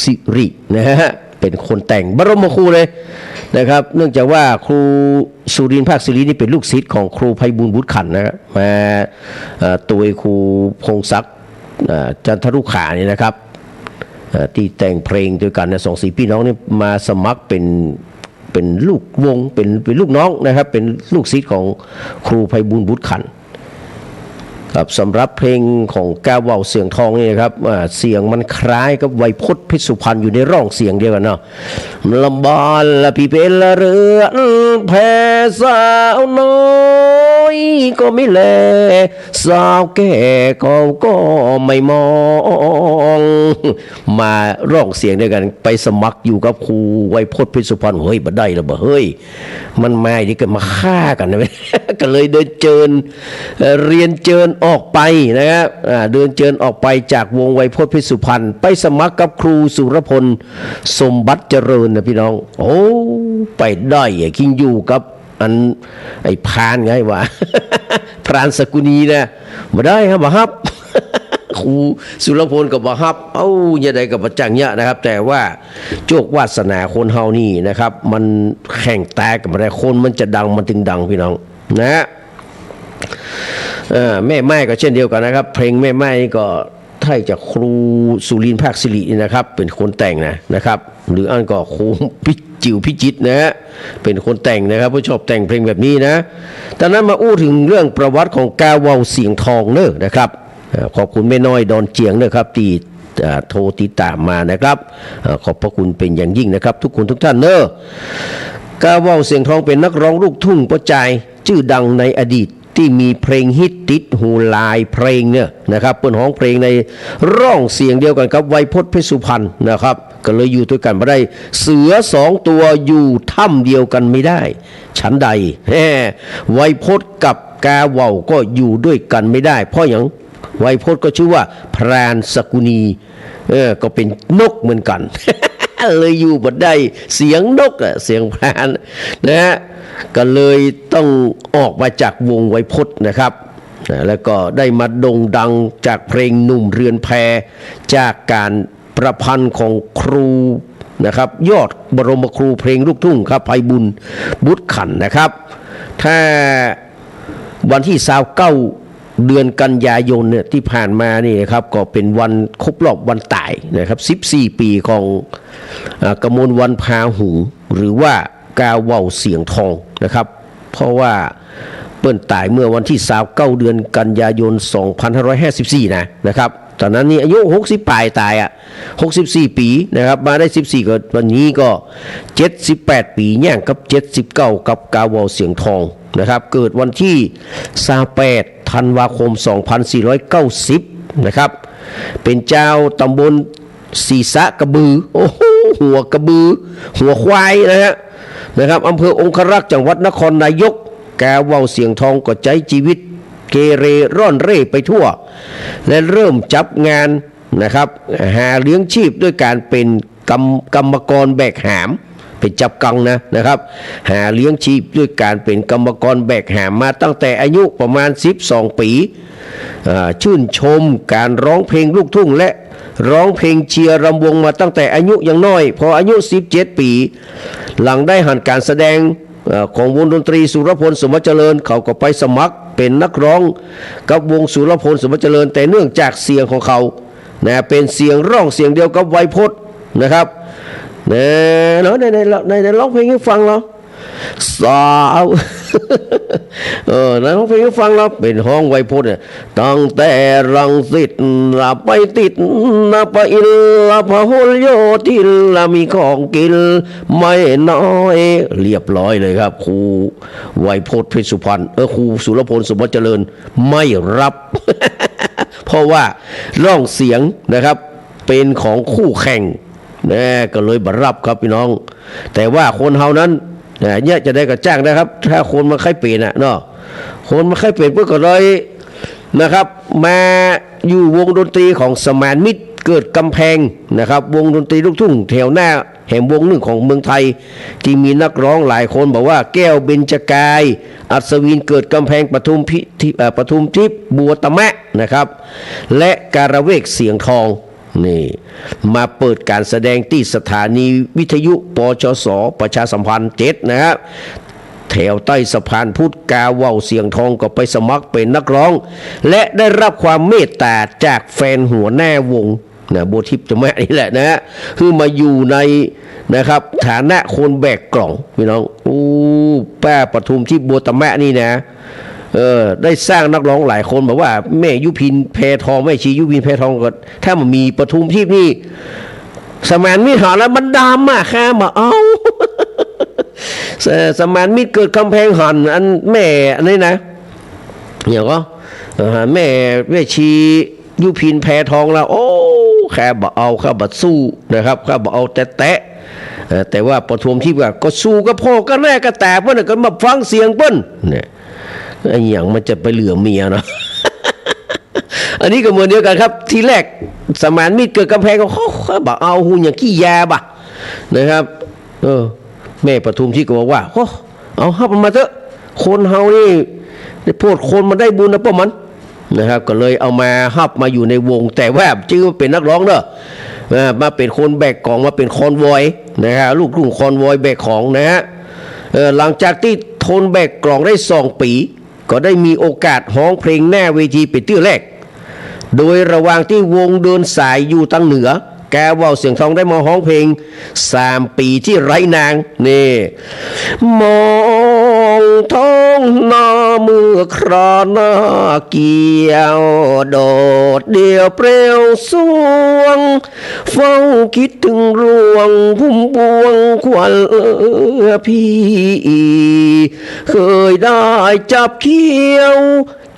สิรินะฮะเป็นคนแต่งบรมครูเลยนะครับเนื่องจากว่าครูสุรินทร์ภาคสิรินี่เป็นลูกศิษย์ของครูไพบูลย์บุตรขันธ์นะครับมาตัวครูพงศักดิ์จันทรุขานี่นะครับที่แต่งเพลงด้วยกันนะ2-4พี่น้องนี่มาสมัครเป็นลูกวงเป็นลูกน้องนะครับเป็นลูกศิษย์ของครูไพบูลย์บุตรขันธ์ครับสำหรับเพลงของก้าวเว้าเสียงทองนี่นะครับเสียงมันคล้ายกับไวยพจน์เพชรสุพรรณอยู่ในร่องเสียงเดียวกันเนาะลำบานละพี่เป็นละเรือแพสาวน้อยก็ไม่แลสาวแก่ก็ไม่มองมาร่องเสียงเดียวกันไปสมัครอยู่กับครูไวยพจน์เพชรสุพรรณเฮ้ยบ่ได้ละบ่เฮ้ยมันมาดิกันมาฆ่ากันนะก็เลยเดินเจิญเรียนเจิญออกไปนะครับเดินเจิญออกไปจากวงไวยพจน์เพชรสุพรรณไปสมัครกับครูสุรพลสมบัติเจริญนะพี่น้องโอ้ไปได้คิงอยู่กับอันไอ้พานไงวะ พรานสกุณีนะมาได้ครับบ่ฮับ ครูสุรพลกับบ่ฮับอย่าใดกับประจังเนี่ยนะครับแต่ว่าโชควาสนาคนเฮานี่นะครับมันแข่งแตกกับอะไรคนมันจะดังมันถึงดังพี่น้องนะแม่ไม้ก็เช่นเดียวกันนะครับเพลงแม่ไม้ก็ไทยจากครูสุรินทร์ภาคสิรินะครับเป็นคนแต่งนะครับหรืออันก็ครูจิ๋วพิจิตรนะฮะเป็นคนแต่งนะครับผู้ชอบแต่งเพลงแบบนี้นะตอนนั้นมาอู้ถึงเรื่องประวัติของก้าวเว้าเสียงทองเนอะนะครับขอบคุณแม่น้อยดอนเจียงนะครับที่โทรติดตามมานะครับขอบพระคุณเป็นอย่างยิ่งนะครับทุกคนทุกท่านเนอะก้าวเว้าเสียงทองเป็นนักร้องลูกทุ่งประจายชื่อดังในอดีตที่มีเพลงฮิตติดหูลายเพลงเนี่ยนะครับเปิ้นร้องเพลงในร่องเสียงเดียวกันกับไวยพจน์เพชรสุพรรณนะครับก็เลยอยู่ด้วยกันไม่ได้เสือ2ตัวอยู่ถ้ำเดียวกันไม่ได้ฉันใดไวยพจน์กับกาเว้าก็อยู่ด้วยกันไม่ได้เพราะอย่างไวยพจน์ก็ชื่อว่าพรานสกุณีก็เป็นนกเหมือนกัน เลยอยู่บ่ได้เสียงนกเสียงพรานนะฮะก็เลยต้องออกมาจากวงไวยพจน์นะครับแล้วก็ได้มาโด่งดังจากเพลงหนุ่มเรือนแพจากการประพันธ์ของครูนะครับยอดบรมครูเพลงลูกทุ่งครับไพบูลย์บุตรขันธ์นะครับถ้าวันที่29เดือนกันยายนเนี่ยที่ผ่านมานี่นะครับก็เป็นวันครบรอบวันตายนะครับ14ปีของกมลวันพาหูหรือว่ากาเว้าเสียงทองนะครับเพราะว่าเปิ้นตายเมื่อวันที่29เดือนกันยายน2554นะครับตอนนั้นนี่อายุ60ปลายตาย64ปีนะครับมาได้14ก็วันนี้ก็78ปีย่างกับ79กับกาเว้าเสียงทองนะครับเกิดวันที่28ธันวาคม2490นะครับเป็นเจ้าตำบลศีสะกระบือโอ้โหหัวกระบือหัวควายนะครับอำเภอองครักษ์จังหวัดนครนายกกาเว้าเสียงทองก็ใจชีวิตเกเรร่อนเร่ไปทั่วและเริ่มจับงานนะครับหาเลี้ยงชีพด้วยการเป็นกรรมกรแบกหามเป็นจับกังนะครับหาเลี้ยงชีพด้วยการเป็นกรรมกรแบกหามมาตั้งแต่อายุประมาณ12ปีชื่นชมการร้องเพลงลูกทุ่งและร้องเพลงเชียร์รำวงมาตั้งแต่อายุยังน้อยพออายุ17ปีหลังได้หันการแสดงของวงดนตรีสุรพลสมบัติเจริญเขาก็ไปสมัครเป็นนักร้องกับวงสุรพลสมบัติเจริญแต่เนื่องจากเสียงของเขาเป็นเสียงร้องเสียงเดียวกับไวยพจน์นะครับในร้องเพลงให้ฟังเราสาวร้องเพลงให้ฟังเราเป็นห้องไวยพจน์ตั้งแต่รังสิตละไปติดนะไปอิลละพหลโยธินละมีของกินไม่น้อยเรียบร้อยเลยครับครูไวยพจน์เพชรสุพรรณครูสุรพลสมบัติเจริญไม่รับ เพราะว่าร้องเสียงนะครับเป็นของคู่แข่งก็เลยบัรับครับพี่น้องแต่ว่าคนเฮานั้นเนี่ยจะได้กระจ้างนะครับถ้าคนมาใครเปลี่ยนเนาะคนมาใครเปลี่ยนเพื่อก็เลยนะครับมาอยู่วงดนตรีของสมานมิตรเกิดกำแพงนะครับวงดนตรีลูกทุ่งแถวหน้าแห่งวงหนึ่งของเมืองไทยที่มีนักร้องหลายคนบอกว่าแก้วเบญจกายอัศวินเกิดกำแพงปทุมทิพย์บัวตะแมะนะครับและการะเวกเสียงทอง นี่มาเปิดการแสดงที่สถานีวิทยุปชสประชาสัมพันธ์7นะครับแถวใต้สะพานพุทธกาว่าวเสียงทองก็ไปสมัครเป็นนักร้องและได้รับความเมตตาจากแฟนหัวหน้าวงนะโบทิพย์จะแม่นี่แหละนะฮะคือมาอยู่ในนะครับฐานะคนแบกกล่องพี่น้องป้าปทุมที่บัวตะแม่นี่นะได้สร้างนักร้องหลายคนบอกว่าแม่ยุพินแพทองแม่ชียุพินแพทองก็ถ้ามันมีปทุมที่นี่สมานมิตรหาแล้วมันดำมาค่ะมาเอาสมานมิตรเกิดกำแพงหันอันแม่อันนี้นะอย่างก็แม่ชียุพินแพทองแล้วโอ้แค่บ่เอาข้าบ่สู้นะครับข้าบ่เอาแต่ว่าปทุมที่ว่าก็สู้ก็พ่อก็แน่ก็แต่เพิ่นก็มาฟังเสียงเพิ่นเนี่ยไอ้อย่างมันจะไปเหลือเมียเนาะ อันนี้ก็เหมือนเดียวกันครับทีแรกสมานมิตรเกิดกำแพงก็เขาบอกเอาหุ่นอย่างขี้ยาบ่ะนะครับแม่ปทุมที่ก็บอกว่าเอาฮับมันมาเถอะคนเฮานี่ได้โพดคนมาได้บุญนะป้ามันนะครับก็เลยเอามาฮับมาอยู่ในวงแต่ว่าชื่อเป็นนักร้องเนอะมาเป็นคนแบกของมาเป็นคอนวอยนะฮะลูกรุ่งคอนวอยแบกของนะฮะหลังจากที่ทนแบกกล่องได้2 ปีก็ได้มีโอกาสร้องเพลงหน้าเวทีเป็นที่แรกโดยระหว่างที่วงเดินสายอยู่ทางเหนือแกว่าวเสียงทองได้มาร้องเพลง3 ปีที่ไร้นางนี่มองท้องนาเมื่อคราหน้าเกี่ยวโดดเดี่ยวเปลวสวงเฝ้าคิดถึงรวงพุ่มพวงควันพี่เคยได้จับเขี้ยว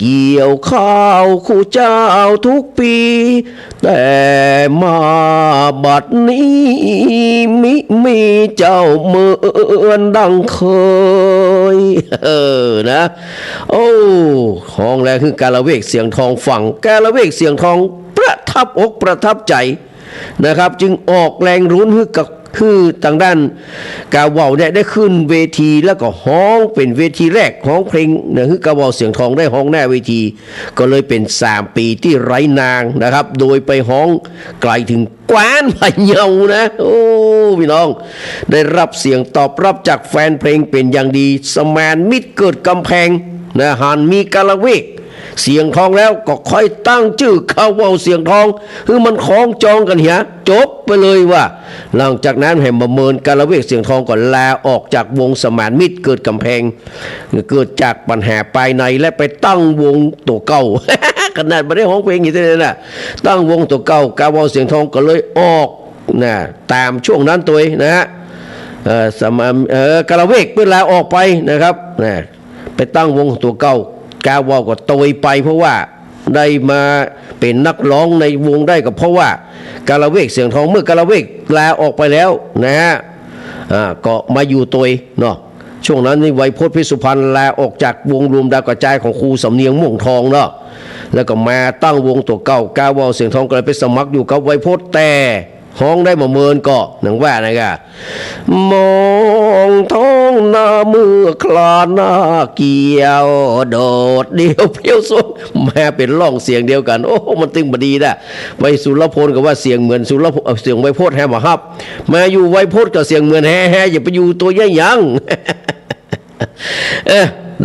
เกี่ยวข้าวคู่เจ้าทุกปีแต่มาบัดนี้มิมีเจ้าเหมือนดังเคยนะโอ้ห้องแรกคือกาละเวกเสียงทองฝั่งกาละเวกเสียงทองประทับอกประทับใจนะครับจึงออกแรงรุ้นคือทางด้านกาว่าวเนี่ยได้ขึ้นเวทีแล้วก็ฮ้องเป็นเวทีแรกของเพลงเนี่ยคือกาว่าวเสียงทองได้ฮ้องหน้าเวทีก็เลยเป็น3 ปีที่ไร้นางนะครับโดยไปฮ้องไกลถึงกวานพะเยานะโอ้พี่น้องได้รับเสียงตอบรับจากแฟนเพลงเป็นอย่างดีสมานมิตรเกิดกำแพงนะหันมีกาละเวกเสียงทองแล้วก็ค่อยตั้งชื่อเขาว่าเสียงทองคือมันคล้องจองกันเหียจบไปเลยว่าหลังจากนั้นแห่งประเมินกาละเวกเสียงทองก็ลาออกจากวงสมานมิตรเกิดกำแพงเกิดจากปัญหาภายในและไปตั้งวงตัวเก่า ขนาดไม่ได้ร้องเพลงอย่างนี้เลยนะตั้งวงตัวเก่ากาว่าเสียงทองก็เลยออกนะตามช่วงนั้นตัวนะฮะกาละเวกเมื่อลาออกไปนะครับนะไปตั้งวงตัวเก่ากาวาวก็ตยไปเพราะว่าได้มาเป็นนักร้องในวงได้ก็เพราะว่ากาละเวกเสียงทองเมื่อกาละเวกลาออกไปแล้วนะฮะก็มาอยู่ตยเนาะช่วงนั้นนี่ไวยพจน์พิสุพรรณลาออกจากวงรวมดาวกระจายของครูสำเนียงม่วงทองเนาะแล้วก็มาตั้งวงตัวเก่ากาวาวเสียงทองก็เลยไปสมัครอยู่กับไวยพจน์แต่ห้องได้มาเมินก็หนังว่านะครับมองท้องหน้าเมื่อคลาหน้าเกี่ยวโดดเดียวเพี้ยวส้มมาเป็นร่องเสียงเดียวกันโอ้มันตึงบดีนะไวสุรพลก็ว่าเสียงเหมือนสุรพลเสียงไวโพจน์แฮมาฮับมาอยู่ไวโพจน์ก็เสียงเหมือนแฮ่อย่าไปอยู่ตัวย่ยัง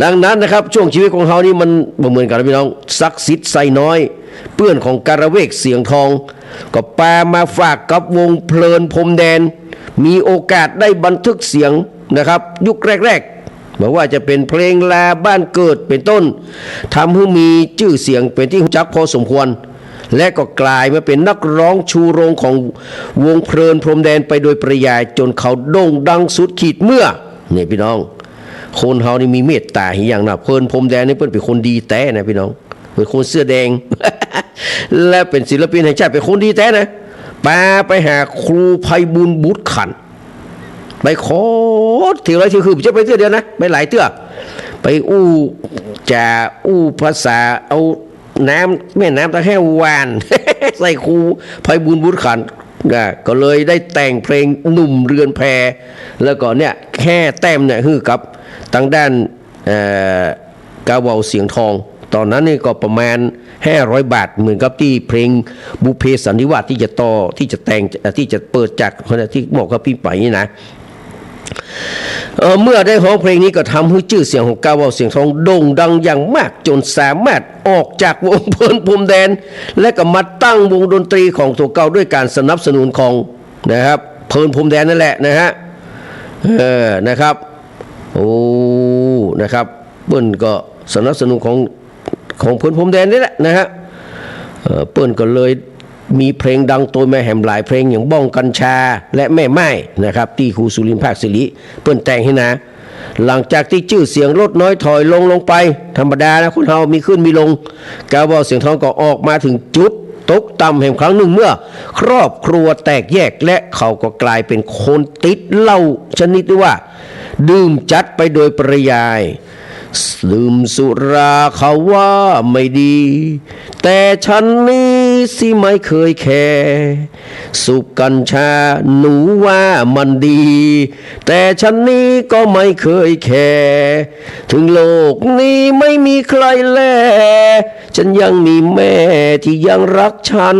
ดังนั้นนะครับช่วงชีวิตของเขานี่มันเหมือนกันพี่น้องศักดิ์สิทธิ์ไซน้อยเพื่อนของกาละเวกเสียงทองก็แปลมาฝากกับวงเพลินพรมแดนมีโอกาสได้บันทึกเสียงนะครับยุคแรกๆบอกว่าจะเป็นเพลงลาบ้านเกิดเป็นต้นทำให้มีชื่อเสียงเป็นที่รู้จักพอสมควรและก็กลายมาเป็นนักร้องชูโรงของวงเพลินพรมแดนไปโดยปริยายจนเขาโด่งดังสุดขีดเมื่อเนี่ยพี่น้องคนเฮานี่มีเมตตาอย่างนะเพลินพรมแดนนี่เป็นคนดีแท้นะพี่น้องเป็นคนเสื้อแดง และเป็นศิลปินแห่งชาติเป็นคนดีแท้นะไปหาครูไพบูลย์บุตรขันไปขอเที่ยวไรที่คือจะไปเที่ยวเดียวนะไปหลายเที่ยวไปภาษาเอาน้ำแม่น้ำตะแห้ววาน ใส่ครูไพบูลย์บุตรขันก็เลยได้แต่งเพลงหนุ่มเรือนแพแล้วก็เนี่ยแค่แต้มเนี่ยคือกับทางด้านกาว่าวเสียงทอง ตอนนั้นนี่ก็ประมาณ500 บาทเหมือนกับที่เพลงบุพเพสันนิวาสที่จะต่อที่จะแต่งที่จะเปิดจากคนที่บอกกับพี่ไปนี่นะเมื่อได้ร้องเพลงนี้ก็ทำให้ชื่อเสียงของก้าวเว้าเสียงทองโด่งดังอย่างมากจนสามารถออกจากวงเพลินพรมแดนและก็มาตั้งวงดนตรีของตัวเก่าด้วยการสนับสนุนของนะครับเพลินพรมแดนนั่นแหละนะฮะนะครับโอ้นะครับเปิ้ลก็สนับสนุนของเพลินพรมแดนนี่แหละนะฮะเปิ้ลก็เลยมีเพลงดังตัวแม่แหมหลายเพลงอย่างบ้องกัญชาและแม่ไม้นะครับที่ครูสุรินทร์ภาคศิริเปิ้ลแต่งให้นะหลังจากที่ชื่อเสียงลดน้อยถอยลงไปธรรมดานะคนเฮามีขึ้นมีลงก้าวเว้าเสียงทองก็ออกมาถึงจุดตกต่ำแห่งครั้งหนึ่งเมื่อครอบครัวแตกแยกและเขาก็กลายเป็นคนติดเหล้าชนิดที่ว่าดื่มจัดไปโดยปริยายดื่มสุราเขาว่าไม่ดีแต่ฉันนี้สิไม่เคยแคร์สูบกัญชาหนูว่ามันดีแต่ฉันนี้ก็ไม่เคยแคร์ถึงโลกนี้ไม่มีใครแลฉันยังมีแม่ที่ยังรักฉัน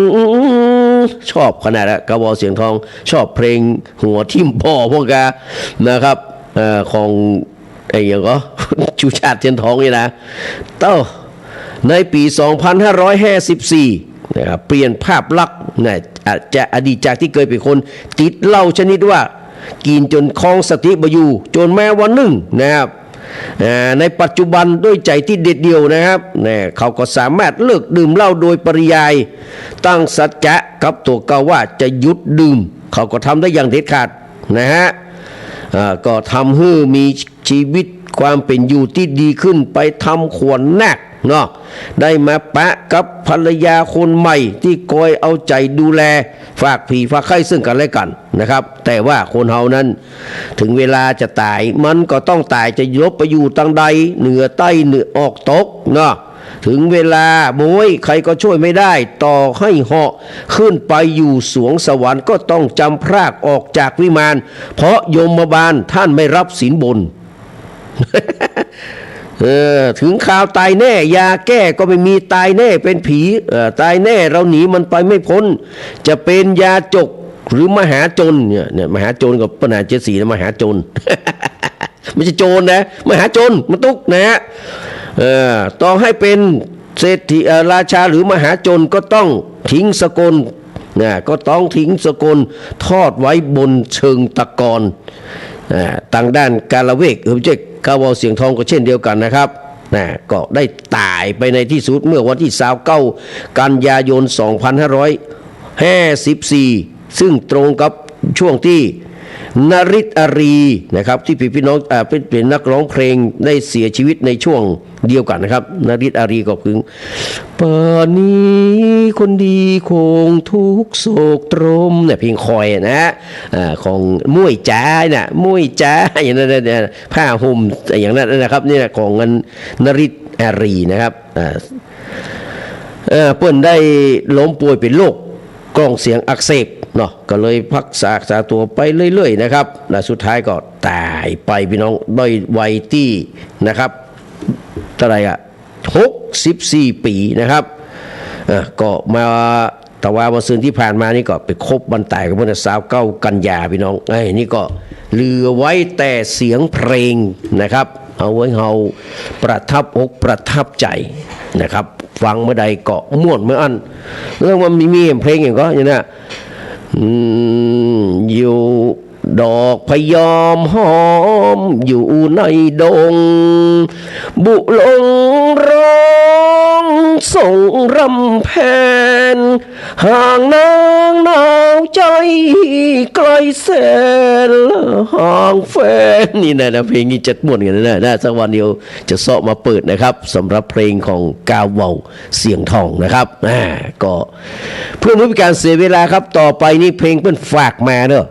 ชอบขนาดนั้นก้าวเว้าเสียงทองชอบเพลงหัวทิ่มพ่อพวกแกนะครับของไอ้ยังก็ชูชาติเทียนทองนี่นะในปี 2554 นะครับเปลี่ยนภาพลักษณ์นะจะอดีตจากที่เคยเป็นคนติดเหล้าชนิดว่ากินจนคลองสติบอยู่จนแม้วันหนึ่งนะครับในปัจจุบันด้วยใจที่เด็ดเดี่ยวนะครับเขาก็สามารถเลิกดื่มเหล้าโดยปริยายตั้งสัจจะกับตัวเก่าว่าจะหยุดดื่มเขาก็ทำได้อย่างเด็ดขาดนะฮะก็ทำให้มีชีวิตความเป็นอยู่ที่ดีขึ้นไปทำขวนหนักเนาะได้มาปะกับภรรยาคนใหม่ที่คอยเอาใจดูแลฝากผีฝากไข้ซึ่งกันและกันนะครับแต่ว่าคนเฮานั้นถึงเวลาจะตายมันก็ต้องตายจะยบไปอยู่ทางใดเหนือใต้เหนือออกตกเนาะถึงเวลาโมยใครก็ช่วยไม่ได้ต่อให้เหาะขึ้นไปอยู่สวงสวรรค์ก็ต้องจำพรากออกจากวิมานเพราะยมบาลท่านไม่รับศีลบน ถึงข่าวตายแน่ยาแก้ก็ไม่มีตายแน่เป็นผีตายแน่เราหนีมันไปไม่พ้นจะเป็นยาจกหรือมหาจนเนี่ยมหาจนกับปัญหา74นะมหาจน ไม่ใช่โจรนะมหาจนมันตุกนะฮะต่อให้เป็นเศรษฐีราชาหรือมหาจนก็ต้องทิ้งสกลนะก็ต้องทิ้งสกลทอดไว้บนเชิงตะกอนต่างด้านกาลเวกเจ๊กก้าวเว้าเสียงทองก็เช่นเดียวกันนะครับก็ได้ตายไปในที่สุดเมื่อวันที่29 กันยายน 2554 ซึ่งตรงกับช่วงที่นริศอารีนะครับที่พี่น้องเป็นนักร้องเพลงได้เสียชีวิตในช่วงเดียวกันนะครับนริศอารีก็คือป่านนี้คนดีคงทุกโศกตรมเนี่ยเพลงคอยนะของมุ้ยจ้าเนี่ยมุ้ยจ้าอย่างนั้นเนี่ยผ้าห่มอย่างนั้นนะครับนี่นะของนริศอารีนะครับเปิ้นได้ล้มป่วยเป็นโรคกล่องเสียงอักเสบเนาะก็เลยพักษาตัวไปเรื่อยๆนะครับและสุดท้ายก็ตายไปพี่น้องด้วยวัยที่นะครับเท่าไหร่64 ปีนะครับก็มาแต่ว่าวันศุกร์ที่ผ่านมานี่ก็ไปครบวันตายกับวัน29 กันยาพี่น้องนี่ก็เหลือไว้แต่เสียงเพลงนะครับเอาไว้เฮาประทับอกประทับใจนะครับฟังเมื่อใดก็ม่วนเมื่ออันเรื่องมันมีเพลงอย่างก็อย่างนี้อยู่ดอกพยอมหอมอยู่ในดงบุลงร้องส่งรำแพนห่างนางหนาวใจไกลแสนห่างแฟนนี่นะเพลงนี้จะม่วนกันนะสักวันเดียวจะเสาะมาเปิดนะครับสำหรับเพลงของก้าวเว้าเสียงทองนะครับก็เพื่อไม่เป็นการเสียเวลาครับต่อไปนี่เพลงเพิ่นฝากมาเนอะ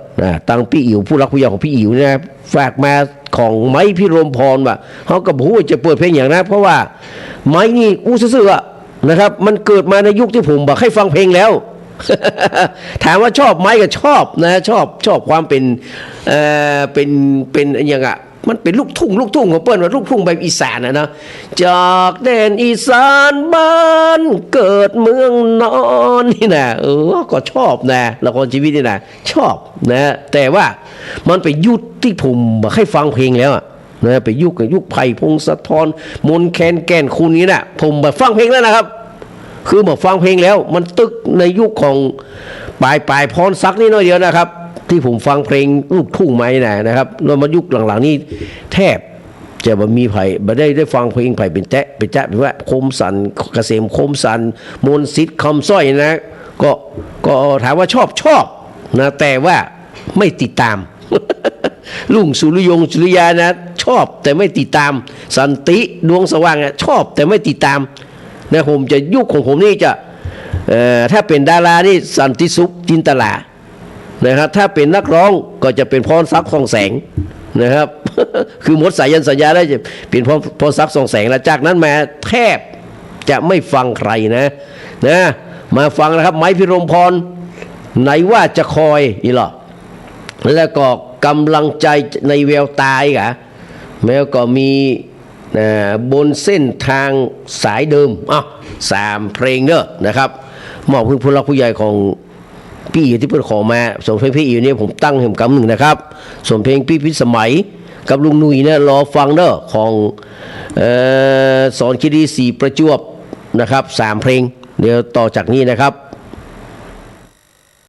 ตั้งพี่อิ๋วผู้รักผู้ใหญ่ของพี่อิ๋วนะฝากมาของไม้พิรมพรว่าเขาก็บอกว่าจะเปิดเพลงอย่างนั้นเพราะว่าไม้นี่อู้ซื่อๆนะครับมันเกิดมาในยุคที่ผมบอกให้ฟังเพลงแล้ว ถามว่าชอบไม้ก็ชอบนะชอบความเป็นอย่าง มันเป็นลูกทุ่งของเปิ้ลว่าลูกทุ่งแบบอีสานนะจากแดนอีสานบ้านเกิดเมืองนอนนี่นะก็ชอบนะละครชีวิตนี่นะชอบนะแต่ว่ามันไปยุดที่ผมให้ฟังเพลงแล้วนะไปยุคไผ่พงศธรมนแคนแก่นคุณนี้นะผมมาฟังเพลงแล้วนะครับคือมาฟังเพลงแล้วมันตึกในยุคของปลายพรศักดิ์นี่น้อยเดียวนะครับที่ผมฟังเพลงลูกทุ่งไหมนะครับแล้วมายุคหลังๆนี้แทบจะบ่มีไผ่บ่ได้ฟังเพลงไผ่เป็นแจ๊เป็นว่าคมสันเกษมคมสันมนต์สิทธิ์คำสร้อยนะก็ถามว่าชอบนะแต่ว่าไม่ติดตาม ลุงสุริยานะชอบแต่ไม่ติดตามสันติดวงสว่างชอบแต่ไม่ติดตามนะผมจะยุคของผมนี่จะถ้าเป็นดารานี่สันติสุขจินตลานะครับถ้าเป็นนักร้องก็จะเป็นพรศักดิ์ส่องแสงนะครับ คือหมดสายันสัญญาได้จะเป็นพรศักดิ์ส่องแสงแล้วจากนั้นมาแทบจะไม่ฟังใครนะมาฟังนะครับไม้พิรมพรไหนว่าจะคอยอีหรอแล้วก็กำลังใจในแววตายกะแล้วก็มีบนเส้นทางสายเดิม3 เพลงเนอะนะครับมอบผู้รักผู้ใหญ่ของพี่ที่เพิ่นขอมาส่วนเพลงพี่อยู่เนี่ยผมตั้งให้ผมกำหนึ่งนะครับส่วนเพลงพี่พิสมัยกับลุงหนุ่ยเนี่ยรอฟังเนอะของสอนคิดี4ประจวบนะครับ3 เพลงเดี๋ยวต่อจากนี้นะครับ